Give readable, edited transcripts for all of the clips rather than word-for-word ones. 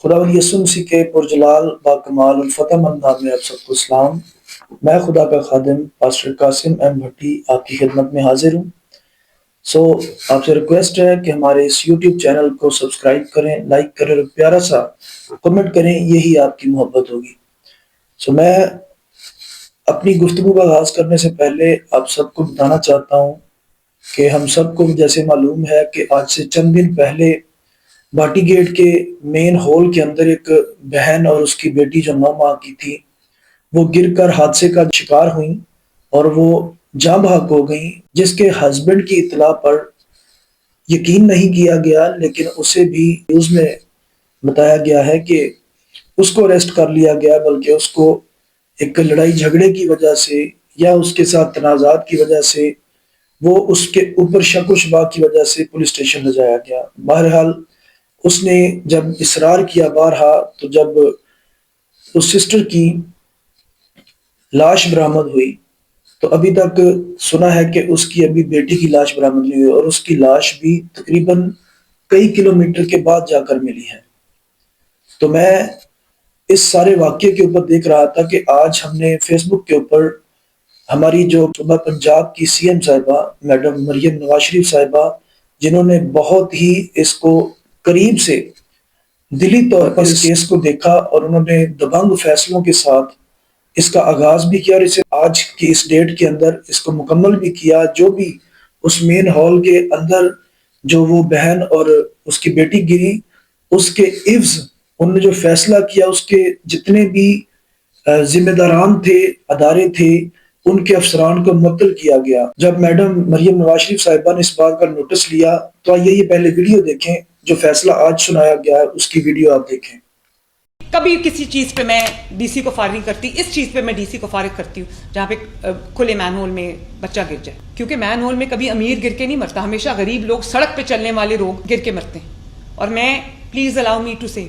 خدا ولی یسوع مسیح کے پرجلال باکمال الفتح مند نام میں آپ سب کو سلام۔ میں خدا کا خادم پاسٹر قاسم ایم بھٹی آپ کی خدمت میں حاضر ہوں۔ آپ سے ریکویسٹ ہے کہ ہمارے اس یوٹیوب چینل کو سبسکرائب کریں، لائک کریں اور پیارا سا کمنٹ کریں، یہی آپ کی محبت ہوگی۔ میں اپنی گفتگو کا آغاز کرنے سے پہلے آپ سب کو بتانا چاہتا ہوں کہ ہم سب کو جیسے معلوم ہے کہ آج سے چند دن پہلے بھاٹی گیٹ کے مین ہال کے اندر ایک بہن اور اس کی بیٹی جو 9 ماہ کی تھی وہ گر کر حادثے کا شکار ہوئیں اور وہ جاں بحق ہو گئیں، جس کے ہسبینڈ کی اطلاع پر یقین نہیں کیا گیا، لیکن اسے بھی نیوز میں بتایا گیا ہے کہ اس کو اریسٹ کر لیا گیا، بلکہ اس کو ایک لڑائی جھگڑے کی وجہ سے یا اس کے ساتھ تنازعات کی وجہ سے وہ اس کے اوپر شک و شبہ کی وجہ سے پولیس اسٹیشن لے جایا گیا۔ بہرحال اس نے جب اصرار کیا بارہا، تو جب اس سسٹر کی لاش برآمد ہوئی تو ابھی تک سنا ہے کہ اس کی ابھی بیٹی کی لاش برآمد نہیں ہوئی، اور اس کی لاش بھی تقریباً کئی کلومیٹر کے بعد جا کر ملی ہے۔ تو میں اس سارے واقعے کے اوپر دیکھ رہا تھا کہ آج ہم نے فیس بک کے اوپر ہماری جو صوبہ پنجاب کی سی ایم صاحبہ میڈم مریم نواز شریف صاحبہ، جنہوں نے بہت ہی اس کو قریب سے دلی طور پر اس کیس کو دیکھا اور انہوں نے دبنگ فیصلوں کے ساتھ اس کا آغاز بھی کیا اور اسے آج کی اس ڈیٹ کے اندر اس کو مکمل بھی کیا۔ جو بھی اس مین ہال کے اندر جو وہ بہن اور اس کی بیٹی گری، اس کے عوض انہوں نے جو فیصلہ کیا، اس کے جتنے بھی ذمہ داران تھے، ادارے تھے، ان کے افسران کو معطل کیا گیا۔ جب میڈم مریم نواز شریف صاحبہ نے اس بات کا نوٹس لیا تو آئیے یہ پہلے ویڈیو دیکھیں، جو فیصلہ آج سنایا گیا ہے اس کی ویڈیو آپ دیکھیں۔ کبھی کسی چیز پہ میں ڈی سی کو فارغ کرتی، اس چیز پہ میں ڈی سی کو فارغ کرتی ہوں جہاں پہ کھلے مین ہول میں بچہ گر جائے، کیونکہ مین ہول میں کبھی امیر گر کے نہیں مرتا، ہمیشہ غریب لوگ، سڑک پہ چلنے والے لوگ گر کے مرتے ہیں۔ اور میں پلیز الاؤ می ٹو سے،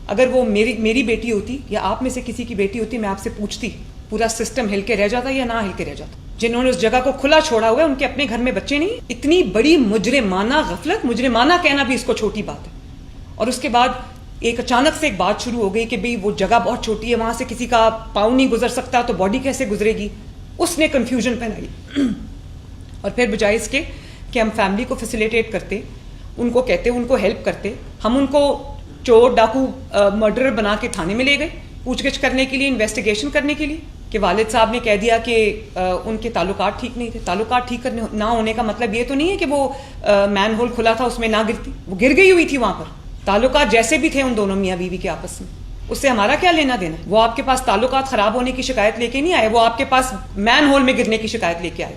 اگر وہ میری بیٹی ہوتی یا آپ میں سے کسی کی بیٹی ہوتی، میں آپ سے پوچھتی پورا سسٹم ہل کے رہ جاتا یا نہ ہل کے رہ جاتا؟ جنہوں نے اس جگہ کو کھلا چھوڑا ہوا ہے ان کے اپنے گھر میں بچے نہیں۔ اتنی بڑی مجرمانہ غفلت، مجرمانہ کہنا بھی اس کو چھوٹی بات ہے۔ اور اس کے بعد ایک اچانک سے ایک بات شروع ہو گئی کہ بھئی وہ جگہ بہت چھوٹی ہے، وہاں سے کسی کا پاؤں نہیں گزر سکتا تو باڈی کیسے گزرے گی؟ اس نے کنفیوژن پھیلائی۔ اور پھر بجائے اس کے کہ ہم فیملی کو فیسیلیٹیٹ کرتے، ان کو کہتے، ان کو ہیلپ کرتے، ہم ان کو چور ڈاکو مرڈرر بنا کے تھانے میں لے گئے پوچھ گچھ کرنے کے لیے، انویسٹیگیشن کرنے کے لیے، کہ والد صاحب نے کہہ دیا کہ ان کے تعلقات ٹھیک نہیں تھے۔ تعلقات ٹھیک نہ ہونے کا مطلب یہ تو نہیں ہے کہ وہ مین ہول کھلا تھا اس میں نہ گرتی، وہ گر گئی ہوئی تھی وہاں پر۔ تعلقات جیسے بھی تھے ان دونوں میاں بیوی کے آپس میں، اس سے ہمارا کیا لینا دینا؟ وہ آپ کے پاس تعلقات خراب ہونے کی شکایت لے کے نہیں آئے، وہ آپ کے پاس مین ہول میں گرنے کی شکایت لے کے آئے۔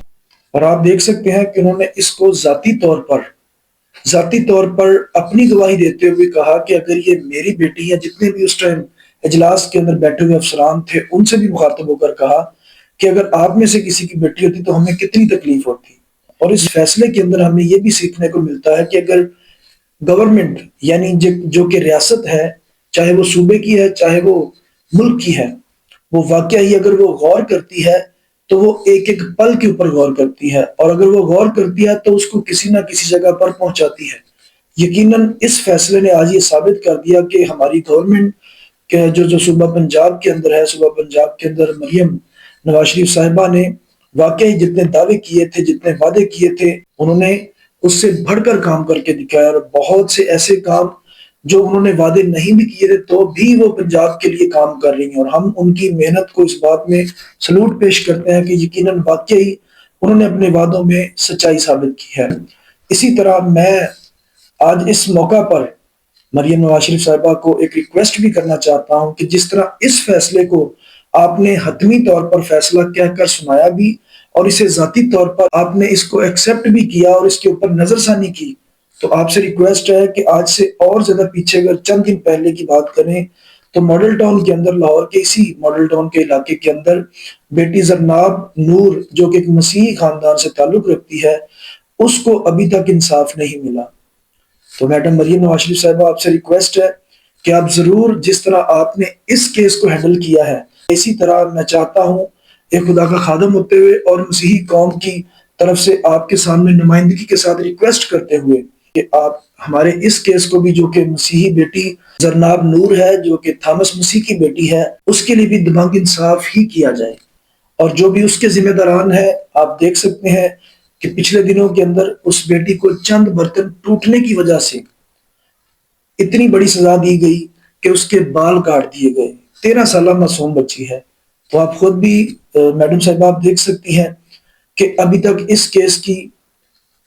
اور آپ دیکھ سکتے ہیں کہ انہوں نے اس کو ذاتی طور پر اپنی گواہی دیتے ہوئے کہا کہ اگر یہ میری بیٹی ہے، جتنے بھی اس ٹائم اجلاس کے اندر بیٹھے ہوئے افسران تھے ان سے بھی مخاطب ہو کر کہا کہ اگر آپ میں سے کسی کی بیٹی ہوتی تو ہمیں کتنی تکلیف ہوتی۔ اور اس فیصلے کے اندر ہمیں یہ بھی سیکھنے کو ملتا ہے کہ اگر گورنمنٹ یعنی جو کہ ریاست ہے، چاہے وہ صوبے کی ہے چاہے وہ ملک کی ہے، وہ واقعی اگر وہ غور کرتی ہے تو وہ ایک ایک پل کے اوپر غور کرتی ہے، اور اگر وہ غور کرتی ہے تو اس کو کسی نہ کسی جگہ پر پہنچاتی ہے۔ یقیناً اس فیصلے نے آج یہ ثابت کر دیا کہ ہماری گورنمنٹ کے جو صوبہ پنجاب کے اندر ہے، صوبہ پنجاب کے اندر مریم نواز شریف صاحبہ نے واقعی جتنے دعوے کیے تھے، جتنے وعدے کیے تھے، انہوں نے اس سے بڑھ کر کام کر کے دکھایا، اور بہت سے ایسے کام جو انہوں نے وعدے نہیں بھی کیے تھے تو بھی وہ پنجاب کے لیے کام کر رہی ہیں، اور ہم ان کی محنت کو اس بات میں سلوٹ پیش کرتے ہیں کہ یقیناً واقعی انہوں نے اپنے وعدوں میں سچائی ثابت کی ہے۔ اسی طرح میں آج اس موقع پر مریم نواز شریف صاحبہ کو ایک ریکویسٹ بھی کرنا چاہتا ہوں کہ جس طرح اس فیصلے کو آپ نے حتمی طور پر فیصلہ کہہ کر سنایا بھی، اور اسے ذاتی طور پر آپ نے اس کو ایکسیپٹ بھی کیا اور اس کے اوپر نظر ثانی کی، تو آپ سے ریکویسٹ ہے کہ آج سے اور زیادہ پیچھے اگر چند دن پہلے کی بات کریں تو ماڈل ٹاؤن کے اندر، لاہور کے اسی ماڈل ٹاؤن کے علاقے کے اندر بیٹی زرناب نور جو کہ ایک مسیحی خاندان سے تعلق رکھتی ہے، اس کو ابھی تک انصاف نہیں ملا۔ تو میڈم مریم نواز شریف صاحبہ آپ سے ریکویسٹ ہے کہ آپ ضرور جس طرح آپ نے اس کیس کو ہینڈل کیا ہے، اسی طرح میں چاہتا ہوں ایک خدا کا خادم ہوتے ہوئے اور مسیحی قوم کی طرف سے آپ کے سامنے نمائندگی کے ساتھ ریکویسٹ کرتے ہوئے کہ آپ ہمارے اس کیس کو بھی، جو کہ مسیحی بیٹی زرناب نور ہے جو کہ تھامس مسیح کی بیٹی ہے، اس کے لیے بھی دماغ انصاف ہی کیا جائے. اور جو بھی اس کے ذمہ داران ہیں، آپ دیکھ سکتے ہیں کہ پچھلے دنوں کے اندر اس بیٹی کو چند برتن ٹوٹنے کی وجہ سے اتنی بڑی سزا دی گئی کہ اس کے بال کاٹ دیے گئے. 13 سالہ معصوم بچی ہے. تو آپ خود بھی میڈم صاحب آپ دیکھ سکتی ہیں کہ ابھی تک اس کیس کی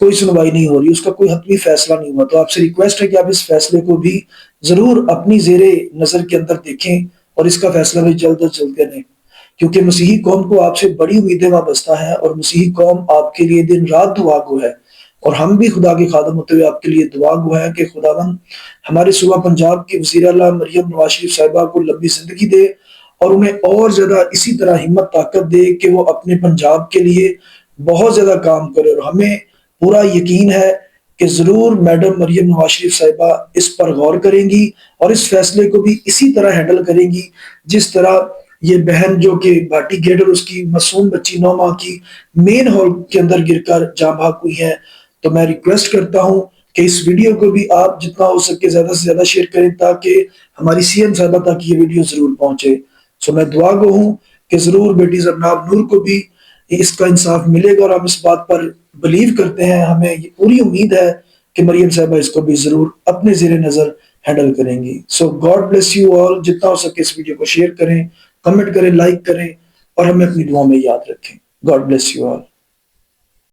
کوئی سنوائی نہیں ہو رہی، اس کا کوئی حتمی فیصلہ نہیں ہوا. تو آپ سے ریکویسٹ ہے کہ آپ اس فیصلے کو بھی ضرور اپنی زیر نظر کے اندر دیکھیں اور اس کا فیصلہ بھی جلد از جلد کریں، کیونکہ مسیحی قوم کو آپ سے بڑی امیدیں وابستہ ہیں اور مسیحی قوم آپ کے لیے دن رات دعا گو ہے. اور ہم بھی خدا کے خادم ہوتے ہوئے آپ کے لیے دعا گو ہیں کہ خداوند ہمارے صوبہ پنجاب کی وزیر اعلیٰ مریم نواز شریف صاحبہ کو لمبی زندگی دے اور انہیں اور زیادہ اسی طرح ہمت طاقت دے کہ وہ اپنے پنجاب کے لیے بہت زیادہ کام کرے. اور ہمیں پورا یقین ہے کہ ضرور میڈم مریم نواز شریف صاحبہ اس پر غور کریں گی اور اس فیصلے کو بھی اسی طرح ہینڈل کریں گی جس طرح یہ بہن جو کہ بھاٹی گیٹ اور اس کی معصوم بچی 9 ماہ کی مین ہال کے اندر گر کر جاں بحق ہوئی ہے. تو میں ریکویسٹ کرتا ہوں کہ اس ویڈیو کو بھی آپ جتنا ہو سکے زیادہ سے زیادہ شیئر کریں تاکہ ہماری سی ایم صاحبہ تک یہ ویڈیو ضرور پہنچے. سو میں دعا گو ہوں کہ ضرور بیٹی زرناب نور کو بھی اس کا انصاف ملے گا، اور ہم اس بات پر بلیو کرتے ہیں، ہمیں یہ پوری امید ہے کہ مریم صاحبہ اس کو بھی ضرور اپنے زیر نظر ہینڈل کریں گی. So God bless you all. جتنا ہو سکے اس ویڈیو کو شیئر کریں، کمنٹ کریں، لائک کریں اور ہمیں اپنی دعاؤں میں یاد رکھیں. God bless you all.